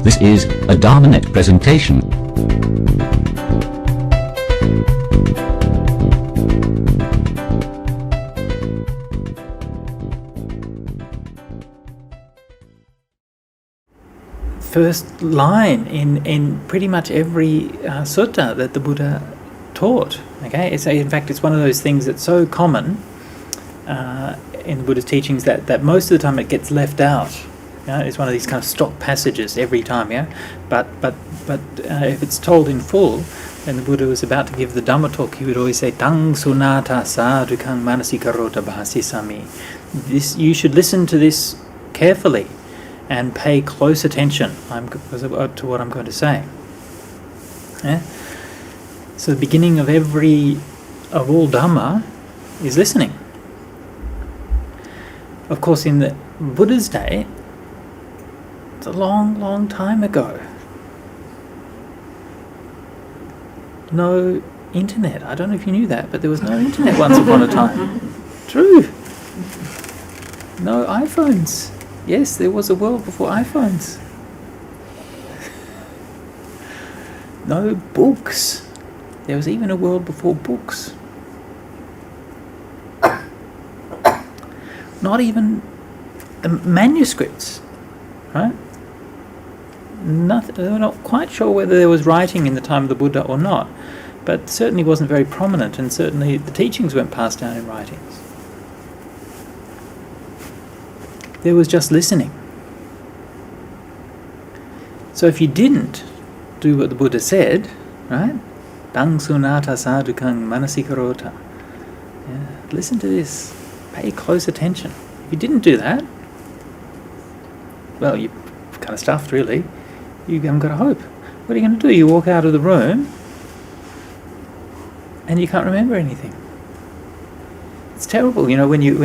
This is a Dhammanet presentation. First line in pretty much every sutta that the Buddha taught. Okay, in fact, it's one of those things that's so common in the Buddha's teachings that most of the time it gets left out. It's one of these kind of stock passages every time. But if it's told in full, then the Buddha was about to give the Dhamma talk. He would always say, "Tang sunata sadhukang manasikarota bhasisami." This, you should listen to this carefully and pay close attention to what I'm going to say. So the beginning of all Dhamma is listening. Of course, in the Buddha's day, it's a long, long time ago. No internet. I don't know if you knew that, but there was no internet once upon a time. True. No iPhones. Yes, there was a world before iPhones. No books. There was even a world before books. Not even manuscripts, right? We're not quite sure whether there was writing in the time of the Buddha or not, but certainly wasn't very prominent, and certainly the teachings weren't passed down in writings. There was just listening. So if you didn't do what the Buddha said, right? Dang sunata sadhukang manasikarota. Listen to this. Pay close attention. If you didn't do that, well, you're kind of stuffed, really. You haven't got a hope. What are you going to do? You walk out of the room and you can't remember anything. It's terrible, when you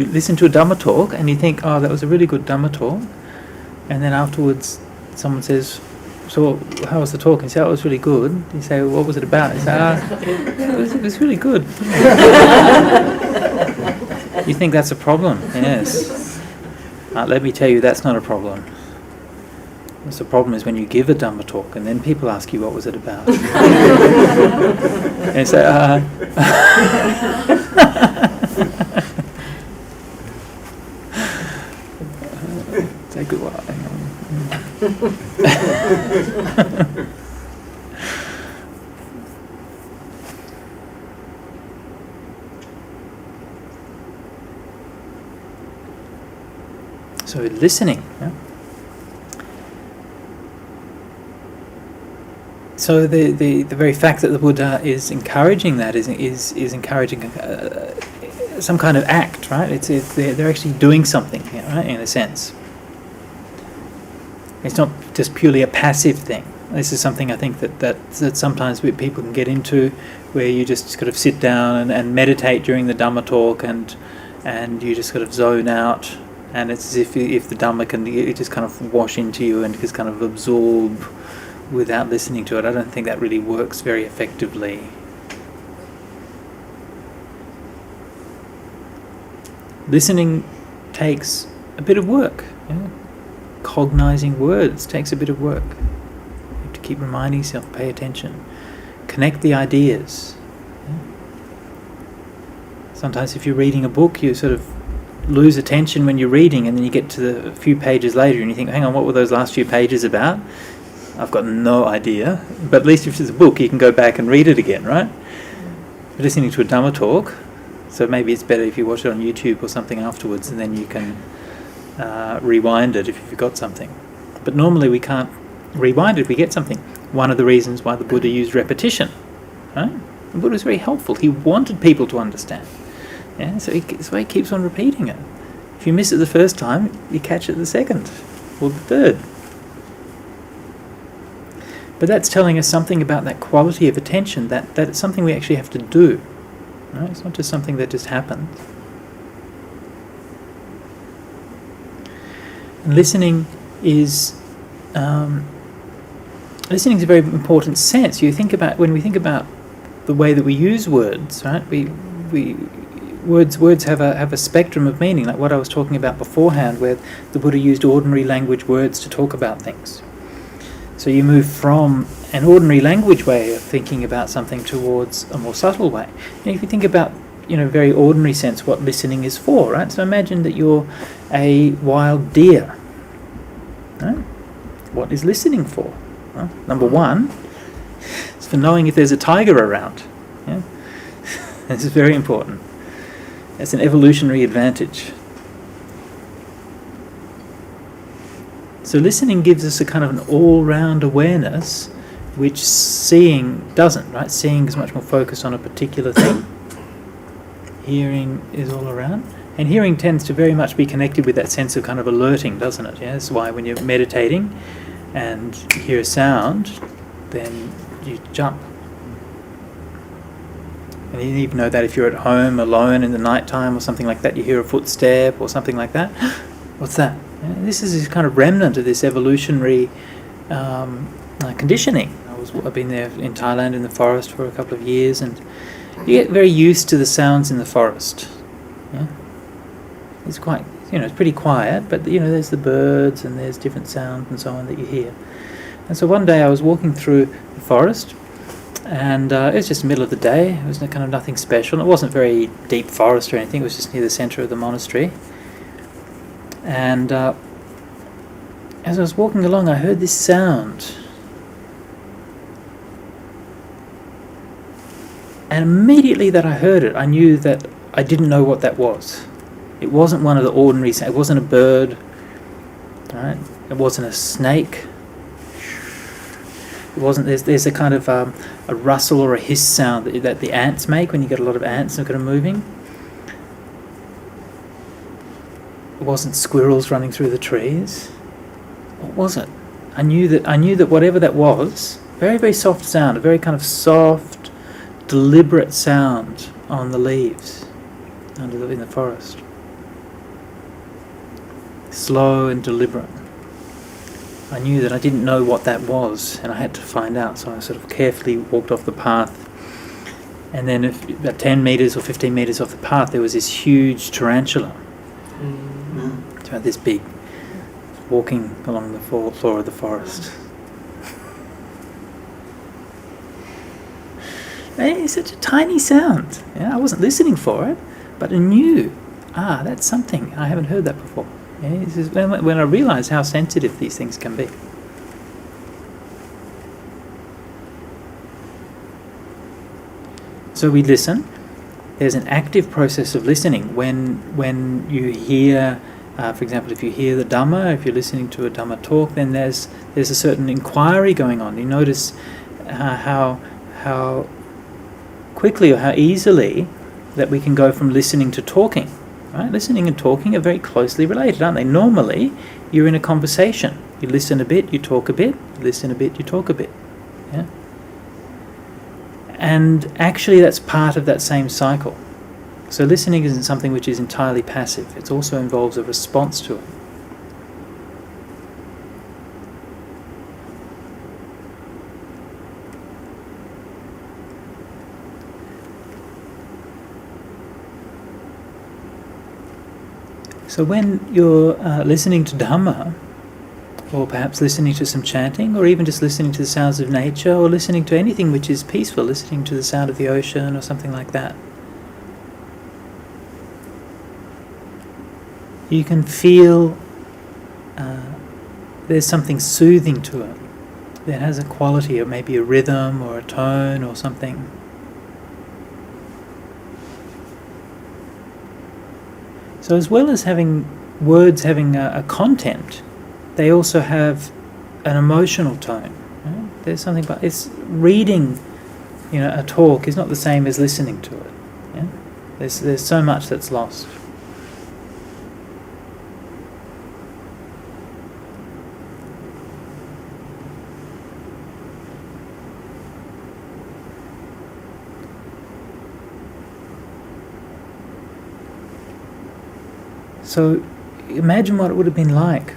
listen to a Dhamma talk and you think, oh, that was a really good Dhamma talk, and then afterwards someone says, so how was the talk? And you say, oh, it was really good. You say, well, what was it about? You say, it was really good. You think that's a problem? Yes. Let me tell you, that's not a problem. The problem is when you give a Dhamma talk and then people ask you, what was it about? And you say, take a while, hang on. So listening. So the very fact that the Buddha is encouraging that is encouraging some kind of act, right? They're actually doing something, right? In a sense, it's not just purely a passive thing. This is something I think that sometimes people can get into, where you just sort of sit down and meditate during the Dhamma talk, and you just sort of zone out, and it's as if the Dhamma can just kind of wash into you and just kind of absorb without listening to it. I don't think that really works very effectively. Listening takes a bit of work. Cognizing words takes a bit of work. You have to keep reminding yourself, pay attention, connect the ideas. Sometimes if you're reading a book, you sort of lose attention when you're reading, and then you get to a few pages later and you think, hang on, what were those last few pages about? I've got no idea. But at least if it's a book, you can go back and read it again, right? You're listening to a Dhamma talk, so maybe it's better if you watch it on YouTube or something afterwards, and then you can rewind it if you forgot something. But normally we can't rewind it if we get something. One of the reasons why the Buddha used repetition, right? The Buddha was very helpful. He wanted people to understand. So he keeps on repeating it. If you miss it the first time, you catch it the second or the third. But that's telling us something about that quality of attention, that it's something we actually have to do. Right? It's not just something that just happens. And listening is a very important sense. When we think about the way that we use words, right? We words have a spectrum of meaning, like what I was talking about beforehand, where the Buddha used ordinary language words to talk about things. So you move from an ordinary language way of thinking about something towards a more subtle way. And if you think about, very ordinary sense, what listening is for, right? So imagine that you're a wild deer. Right? What is listening for? Well, number one, it's for knowing if there's a tiger around. Yeah? This is very important. It's an evolutionary advantage. So listening gives us a kind of an all-round awareness, which seeing doesn't, right? Seeing is much more focused on a particular thing. Hearing is all around. And hearing tends to very much be connected with that sense of kind of alerting, doesn't it? Yeah, that's why when you're meditating and you hear a sound, then you jump. And you even know that if you're at home alone in the night time or something like that, you hear a footstep or something like that. What's that? Yeah, this is this kind of remnant of this evolutionary conditioning. I've been there in Thailand in the forest for a couple of years, and you get very used to the sounds in the forest. Yeah? It's quite, it's pretty quiet, but there's the birds and there's different sounds and so on that you hear. And so one day I was walking through the forest, and it was just the middle of the day. It was kind of nothing special. It wasn't very deep forest or anything. It was just near the centre of the monastery. And as I was walking along, I heard this sound. And immediately that I heard it, I knew that I didn't know what that was. It wasn't one of the ordinary sounds. It wasn't a bird. Right? It wasn't a snake. It wasn't. There's a kind of a rustle or a hiss sound that the ants make when you get a lot of ants that are moving. It wasn't squirrels running through the trees. What was it? I knew that whatever that was, very, very soft sound, a very kind of soft, deliberate sound on the leaves in the forest. Slow and deliberate. I knew that I didn't know what that was, and I had to find out, so I sort of carefully walked off the path. And then about 10 metres or 15 metres off the path, there was this huge tarantula. It's about this big, walking along the floor of the forest. And it's such a tiny sound. Yeah, I wasn't listening for it, but I knew, that's something. I haven't heard that before. Yeah, this is when I realised how sensitive these things can be. So we listen. There's an active process of listening. When you hear, for example, if you hear the Dhamma, if you're listening to a Dhamma talk, then there's a certain inquiry going on. You notice how quickly or how easily that we can go from listening to talking. Right? Listening and talking are very closely related, aren't they? Normally, you're in a conversation. You listen a bit, you talk a bit. You listen a bit, you talk a bit. Yeah. And actually, that's part of that same cycle. So listening isn't something which is entirely passive. It also involves a response to it. So when you're listening to Dhamma, or perhaps listening to some chanting, or even just listening to the sounds of nature, or listening to anything which is peaceful, listening to the sound of the ocean or something like that, you can feel there's something soothing to it. That has a quality, or maybe a rhythm or a tone or something. So as well as having words having a content, they also have an emotional tone. Right? There's something about it's reading, a talk is not the same as listening to it. Yeah? There's so much that's lost. So imagine what it would have been like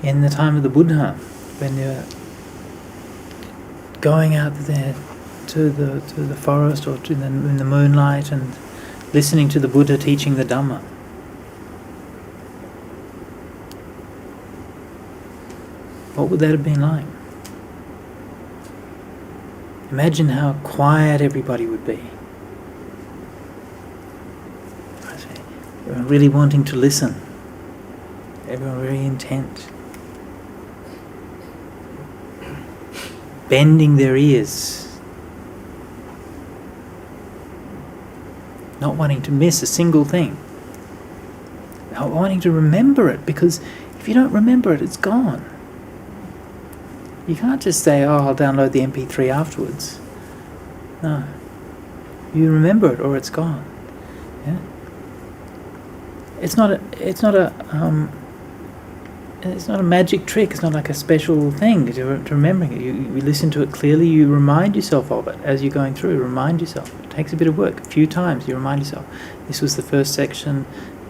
in the time of the Buddha, when you're going out there to the forest or in the moonlight and listening to the Buddha teaching the Dhamma. What would that have been like? Imagine how quiet everybody would be. Everyone really wanting to listen. Everyone very intent. Bending their ears. Not wanting to miss a single thing. Not wanting to remember it, because if you don't remember it, it's gone. You can't just say, oh, I'll download the MP3 afterwards. No. You remember it or it's gone. Yeah? It's not a magic trick. It's not like a special thing to remembering it. You listen to it clearly. You remind yourself of it as you're going through. Remind yourself. It takes a bit of work. A few times you remind yourself. This was the first section.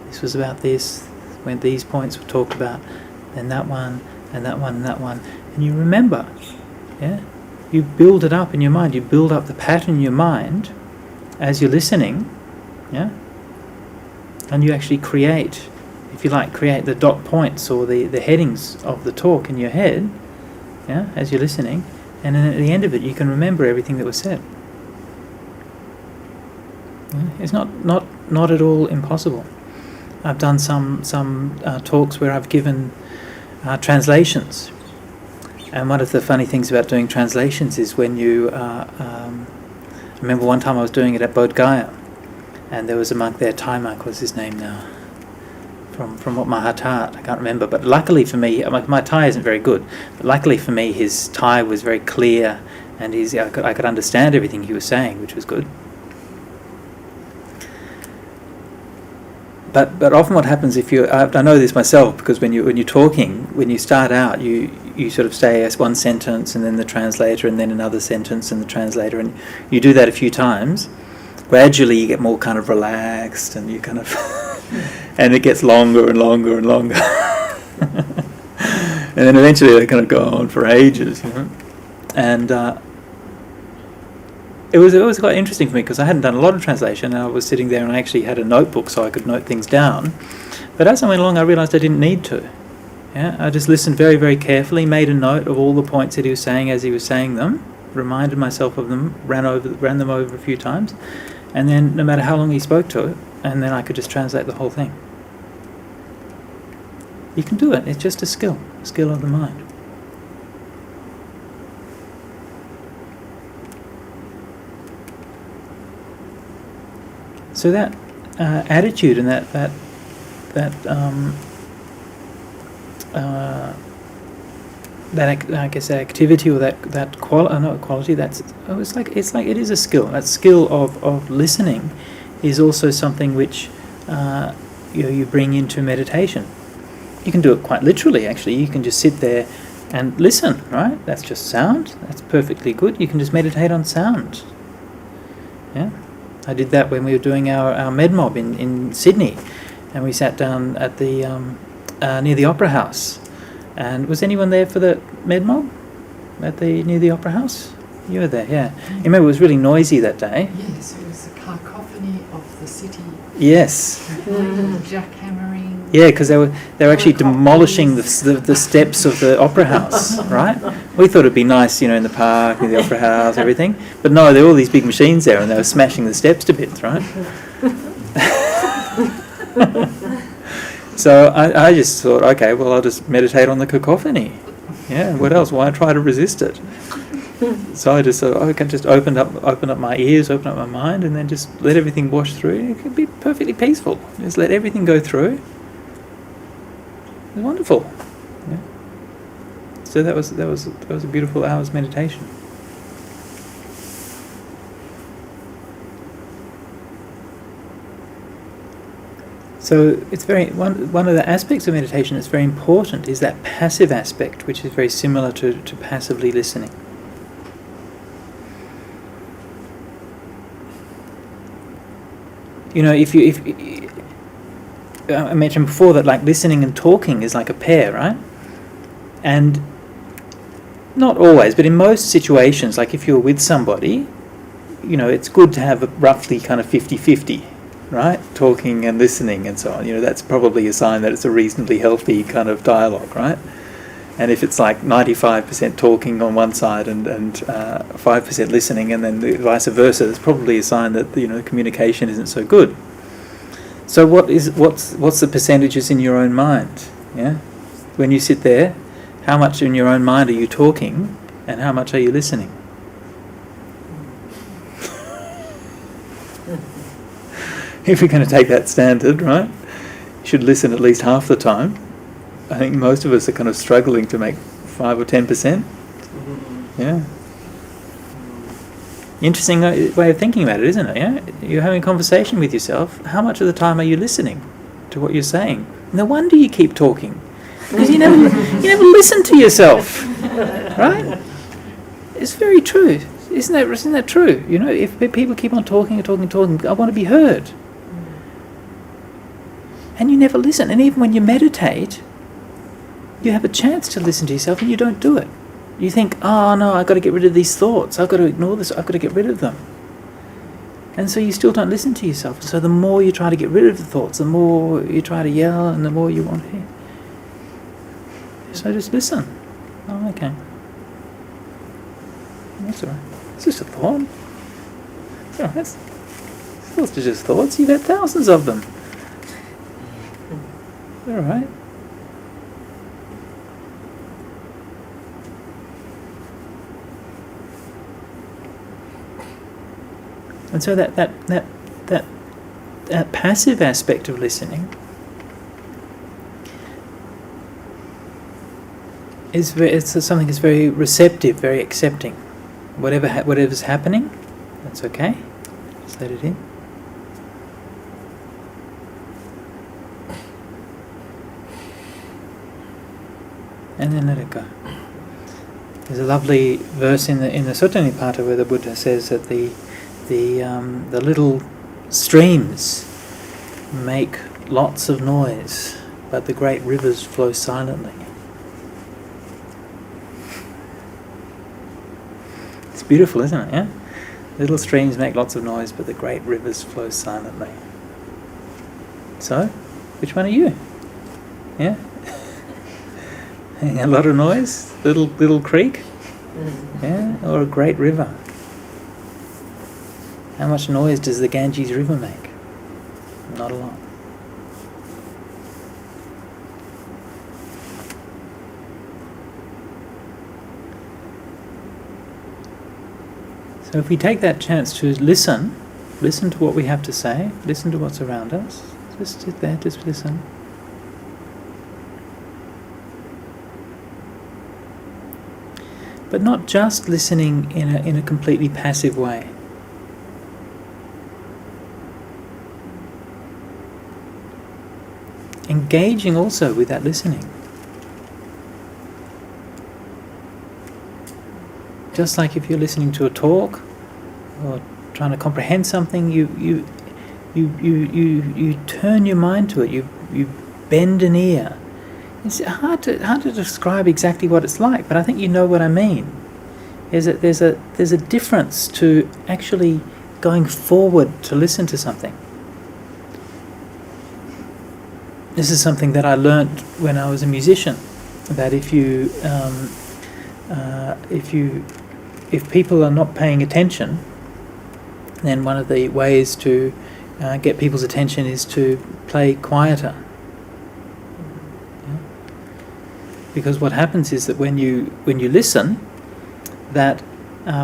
This was about this. When these points were talked about. Then that one, and that one, and that one. And you remember. Yeah? You build it up in your mind. You build up the pattern in your mind as you're listening. Yeah? And you actually create, if you like, create the dot points or the headings of the talk in your head, yeah, as you're listening, and then at the end of it you can remember everything that was said. Yeah? It's not at all impossible. I've done some talks where I've given translations, and one of the funny things about doing translations is when you, I remember one time I was doing it at Bodh Gaya, and there was a monk there, Thai monk was his name now, from what Mahathat, I can't remember, but luckily for me, my Thai isn't very good, but luckily for me his Thai was very clear, and I could understand everything he was saying, which was good. But often what happens if you, I know this myself, because when you're talking, when you start out, you sort of say as one sentence and then the translator and then another sentence and the translator, and you do that a few times. Gradually you get more kind of relaxed, and you kind of and it gets longer and longer and longer. And then eventually they kind of go on for ages, you know. And it was quite interesting for me, because I hadn't done a lot of translation, and I was sitting there and I actually had a notebook so I could note things down. But as I went along I realised I didn't need to. Yeah, I just listened very, very carefully, made a note of all the points that he was saying as he was saying them, reminded myself of them, ran them over a few times, and then no matter how long he spoke to it, and then I could just translate the whole thing. You can do it. It's just a skill of the mind. So that attitude and that I guess that activity or that quality, it is a skill. That skill of listening is also something which you bring into meditation. You can do it quite literally, actually. You can just sit there and listen, right? That's just sound. That's perfectly good. You can just meditate on sound. Yeah, I did that when we were doing our med mob in Sydney, and we sat down at the near the Opera House. And was anyone there for the med mob near the Opera House? You were there, yeah. You remember it was really noisy that day. Yes, it was the cacophony of the city. Yes. Jackhammering. Yeah, because they were actually demolishing the steps of the Opera House, right? We thought it'd be nice, in the park, near the Opera House, everything. But no, there were all these big machines there, and they were smashing the steps to bits, right? So I just thought, okay, well, I'll just meditate on the cacophony. Yeah, what else? Why try to resist it? So I just thought, I can just open up my ears, open up my mind, and then just let everything wash through. It could be perfectly peaceful. Just let everything go through. It was wonderful. Yeah. So that was a beautiful hour's meditation. So it's one of the aspects of meditation that's very important is that passive aspect, which is very similar to passively listening. If I mentioned before that like listening and talking is like a pair, right? And not always, but in most situations, like if you're with somebody, it's good to have a roughly kind of 50-50. right? Talking and listening and so on. That's probably a sign that it's a reasonably healthy kind of dialogue, right? And if it's like 95% talking on one side and 5% listening, and then vice versa, it's probably a sign that communication isn't so good. So what's the percentages in your own mind? Yeah, when you sit there, how much in your own mind are you talking, and how much are you listening? If we're going to take that standard, right, you should listen at least half the time. I think most of us are kind of struggling to make 5 or 10%. Yeah. Interesting way of thinking about it, isn't it? Yeah. You're having a conversation with yourself. How much of the time are you listening to what you're saying? No wonder you keep talking, because you never listen to yourself, right? It's very true. Isn't that true? If people keep on talking, I want to be heard. And you never listen. And even when you meditate, you have a chance to listen to yourself and you don't do it. You think, oh no, I've got to get rid of these thoughts. I've got to ignore this. I've got to get rid of them. And so you still don't listen to yourself. So the more you try to get rid of the thoughts, the more you try to yell and the more you want to hear. So just listen. Oh, okay. That's all right. It's just a thought. Oh, thoughts are just thoughts. You've had thousands of them. All right. And so that passive aspect of listening it's something that's very receptive, very accepting. Whatever's happening, that's okay. Just let it in. And then let it go. There's a lovely verse in the Sutta Nipata where the Buddha says that the little streams make lots of noise, but the great rivers flow silently. It's beautiful, isn't it? Yeah. Little streams make lots of noise, but the great rivers flow silently. So, which one are you? Yeah. A lot of noise, little creek, yeah, or a great river. How much noise does the Ganges River make? Not a lot. So if we take that chance to listen to what we have to say, listen to what's around us, just sit there, just listen. But not just listening in a completely passive way. Engaging also with that listening. Just like if you're listening to a talk or trying to comprehend something, you turn your mind to it. You bend an ear. It's hard to describe exactly what it's like, but I think you know what I mean. Is that there's a difference to actually going forward to listen to something. This is something that I learnt when I was a musician. That if people are not paying attention, then one of the ways to get people's attention is to play quieter. Because what happens is that when you listen, that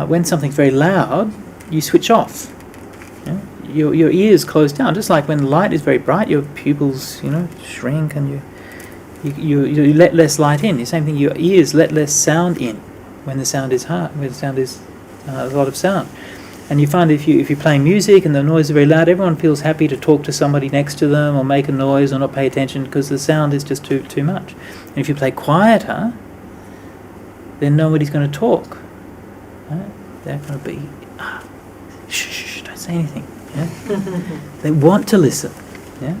when something's very loud, you switch off. Yeah? Your ears close down, just like when light is very bright, your pupils shrink and you let less light in. The same thing, your ears let less sound in when the sound is hard, when the sound is a lot of sound. And you find if you're playing music and the noise is very loud, everyone feels happy to talk to somebody next to them or make a noise or not pay attention because the sound is just too much. And if you play quieter, then nobody's going to talk. Right? They're going to be, shh, don't say anything. Yeah? They want to listen. Yeah?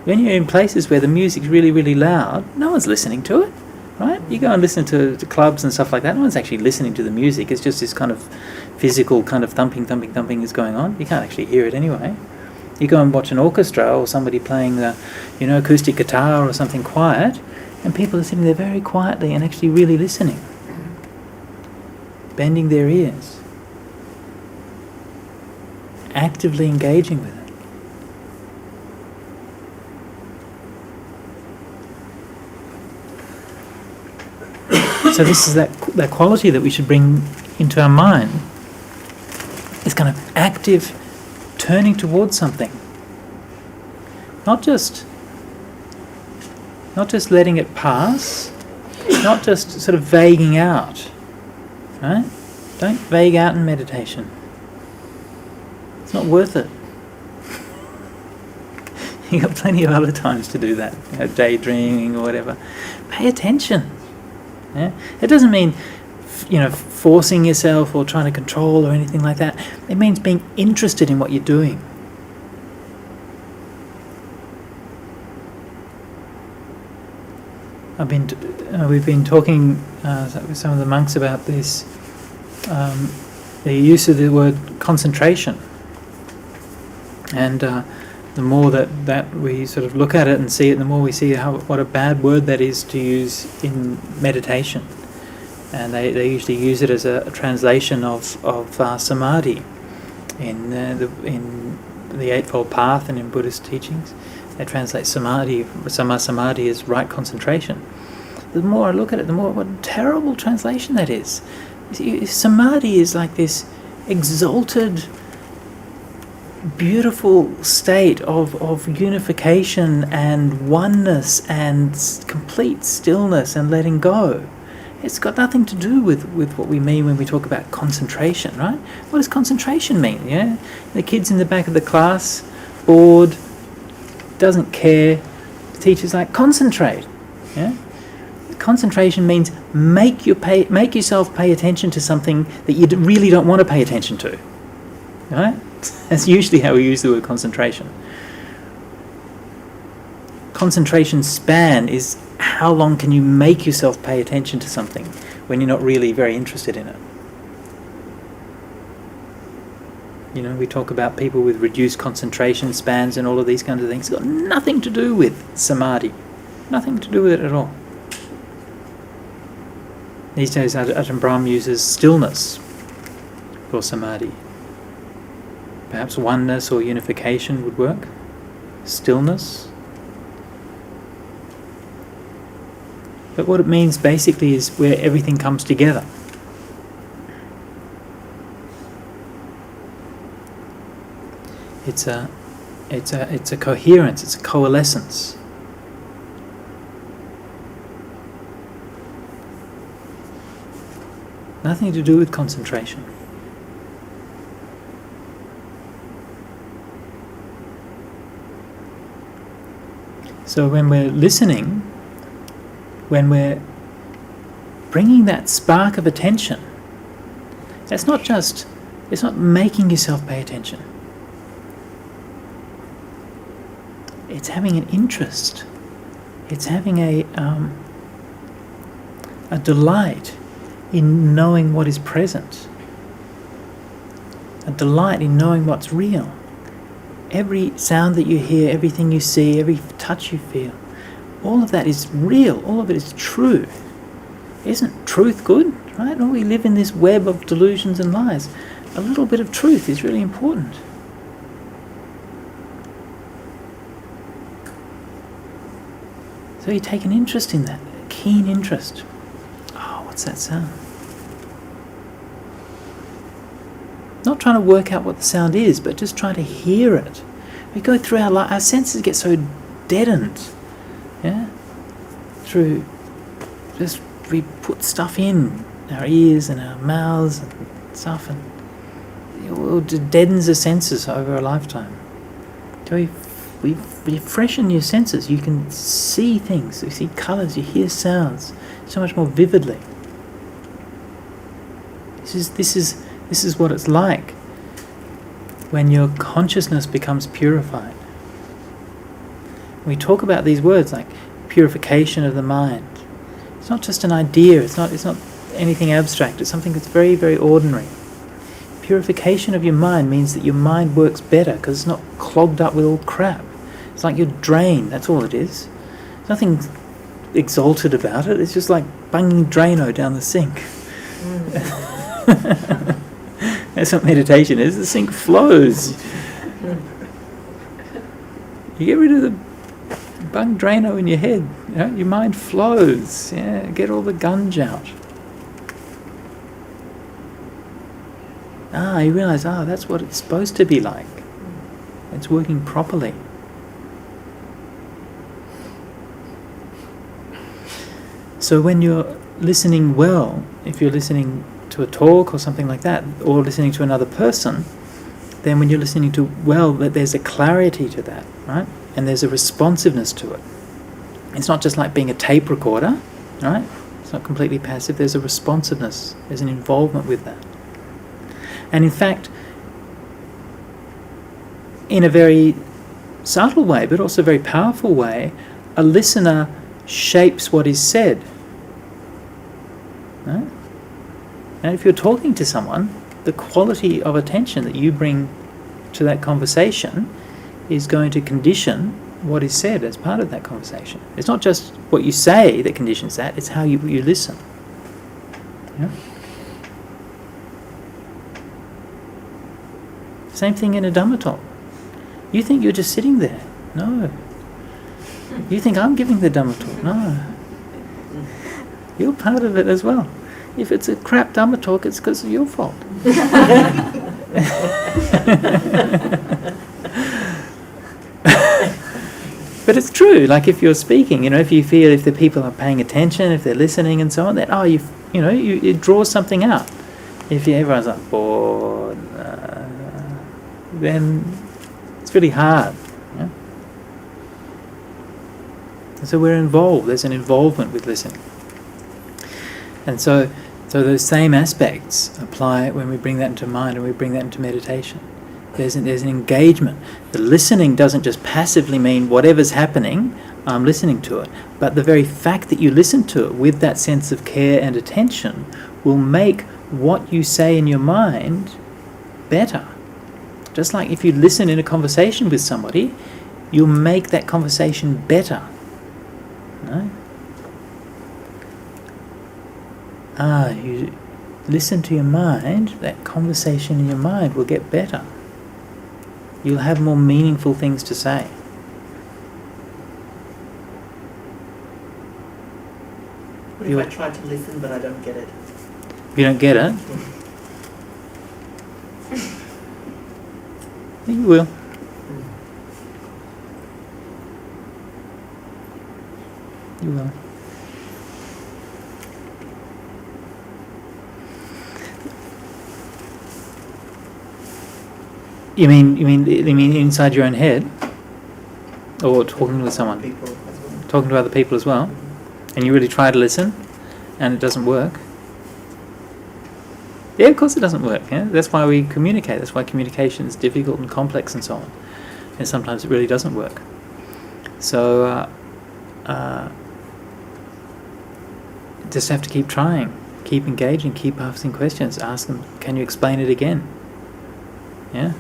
When you're in places where the music's really, really loud, no one's listening to it, right? You go and listen to clubs and stuff like that, no one's actually listening to the music. It's just this kind of physical kind of thumping is going on. You can't actually hear it anyway. You go and watch an orchestra or somebody playing the, acoustic guitar or something quiet, and people are sitting there very quietly and actually really listening, bending their ears, actively engaging with it. So this is that quality that we should bring into our mind. This kind of active turning towards something. Not just letting it pass, not just sort of vaguing out. Right? Don't vague out in meditation. It's not worth it. You got plenty of other times to do that, daydreaming or whatever. Pay attention. Yeah? It doesn't mean, forcing yourself or trying to control or anything like that. It means being interested in what you're doing. We've been talking with some of the monks about this, the use of the word concentration, and the more that we sort of look at it and see it, the more we see what a bad word that is to use in meditation. And they usually use it as a translation of samadhi in the Eightfold Path and in Buddhist teachings. They translate samadhi, samadhi as right concentration. The more I look at it, the more what a terrible translation that is. You see, samadhi is like this exalted, beautiful state of unification and oneness and complete stillness and letting go. It's got nothing to do with what we mean when we talk about concentration, right? What does concentration mean? Yeah, the kid's in the back of the class, bored, doesn't care. The teacher's like, concentrate. Yeah, concentration means make yourself pay attention to something that you really don't want to pay attention to. Right? That's usually how we use the word concentration. Concentration span is how long can you make yourself pay attention to something when you're not really very interested in it. We talk about people with reduced concentration spans and all of these kinds of things. It's got nothing to do with samadhi. Nothing to do with it at all. These days Ajahn Brahm uses stillness for samadhi. Perhaps oneness or unification would work. Stillness. But what it means basically is where everything comes together. It's a coherence, it's a coalescence. Nothing to do with concentration. So when we're listening, when we're bringing that spark of attention, it's not making yourself pay attention. It's having an interest. It's having a delight in knowing what is present. A delight in knowing what's real. Every sound that you hear, everything you see, every touch you feel, all of that is real, all of it is true. Isn't truth good? Right? Well, we live in this web of delusions and lies. A little bit of truth is really important. So you take an interest in that, a keen interest. Oh, what's that sound? Not trying to work out what the sound is, but just trying to hear it. We go through our life, our senses get so deadened. Yeah? Through just we put stuff in our ears and our mouths and stuff, and it deadens the senses over a lifetime. So we freshen your senses. You can see things, you see colours, you hear sounds so much more vividly. This is what it's like when your consciousness becomes purified. We talk about these words like purification of the mind, It's not just an idea, it's not anything abstract, it's something that's very, very ordinary. Purification of your mind means that your mind works better because it's not clogged up with all crap. It's like you're drained, that's all it is. There's nothing exalted about it, it's just like bunging Drano down the sink. That's what meditation is, the sink flows. You get rid of the bung Drano in your head, your mind flows, get all the gunge out. You realise, that's what it's supposed to be like. It's working properly. So when you're listening well, if you're listening to a talk or something like that, or listening to another person, then when you're listening to well, there's a clarity to that, right? And there's a responsiveness to it. It's not just like being a tape recorder, right? It's not completely passive, there's a responsiveness, there's an involvement with that. And in fact, in a very subtle way, but also very powerful way, a listener shapes what is said. Right? And if you're talking to someone, the quality of attention that you bring to that conversation is going to condition what is said as part of that conversation. It's not just what you say that conditions that, it's how you listen. Yeah? Same thing in a Dhamma talk. You think you're just sitting there. No. You think I'm giving the Dhamma talk. No. You're part of it as well. If it's a crap Dhamma talk, it's because of your fault. But it's true. Like if you're speaking, if you feel if the people are paying attention, if they're listening and so on, then it draws something out. If everyone's like bored, then it's really hard. Yeah? And so we're involved. There's an involvement with listening. And so those same aspects apply when we bring that into mind and we bring that into meditation. There's an engagement. The listening doesn't just passively mean whatever's happening, I'm listening to it. But the very fact that you listen to it with that sense of care and attention will make what you say in your mind better. Just like if you listen in a conversation with somebody, you'll make that conversation better. No? You listen to your mind, that conversation in your mind will get better. You'll have more meaningful things to say. What if I try to listen but I don't get it? You don't get it? You will. You will. You mean inside your own head, or talking with someone, People as well. talking to other people as well, and you really try to listen, and it doesn't work. Yeah, of course it doesn't work. Yeah? That's why we communicate. That's why communication is difficult and complex and so on. And sometimes it really doesn't work. So just have to keep trying, keep engaging, keep asking questions. Ask them, can you explain it again? Yeah.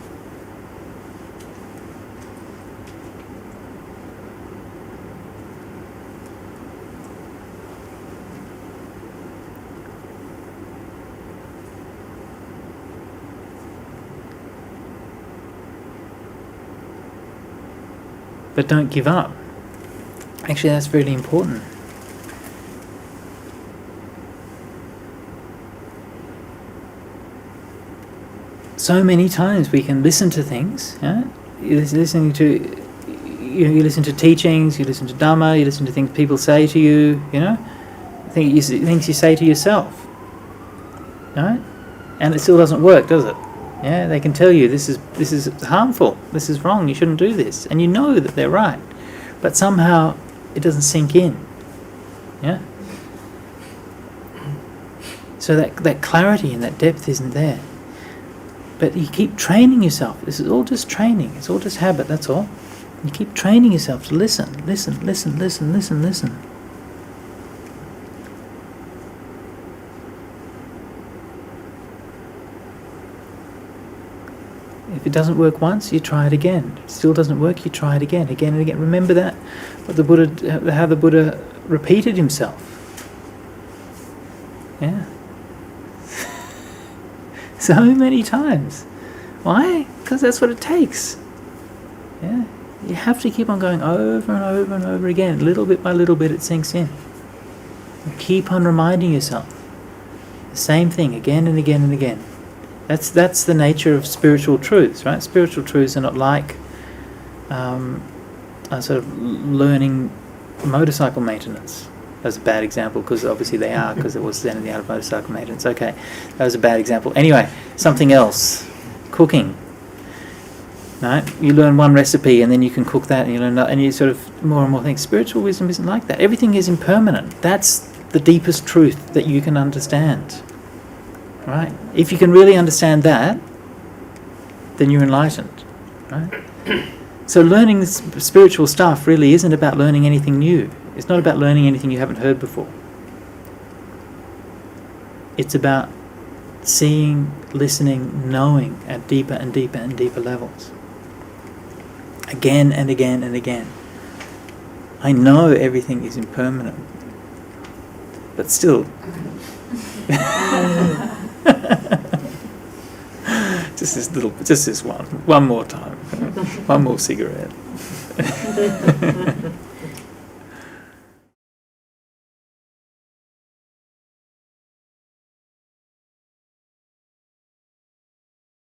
But don't give up. Actually, that's really important. So many times we can listen to things. Yeah? You listen to teachings, you listen to Dhamma, you listen to things people say to you. Things you say to yourself. Right? And it still doesn't work, does it? Yeah, they can tell you this is harmful, this is wrong, you shouldn't do this, and you know that they're right, but somehow it doesn't sink in. Yeah. So that clarity and that depth isn't there. But you keep training yourself. This is all just training. It's all just habit. That's all. You keep training yourself to listen. it doesn't work once, you try it again. If it still doesn't work, you try it again and again. Remember that, how the Buddha repeated himself. Yeah. So many times. Why? Because that's what it takes. Yeah. You have to keep on going over and over and over again. Little bit by little bit it sinks in. And keep on reminding yourself. The same thing again and again and again. That's the nature of spiritual truths, right? Spiritual truths are not like sort of learning motorcycle maintenance. That was a bad example because obviously they are, because it was then in the art of motorcycle maintenance. Okay, that was a bad example. Anyway, something else. Cooking. Right? You learn one recipe and then you can cook that, and you learn that, and you sort of more and more think. Spiritual wisdom isn't like that. Everything is impermanent. That's the deepest truth that you can understand. Right? If you can really understand that, then you're enlightened. Right? So learning this spiritual stuff really isn't about learning anything new. It's not about learning anything you haven't heard before. It's about seeing, listening, knowing at deeper and deeper and deeper levels. Again and again and again. I know everything is impermanent, but still. just this one more time. One more cigarette.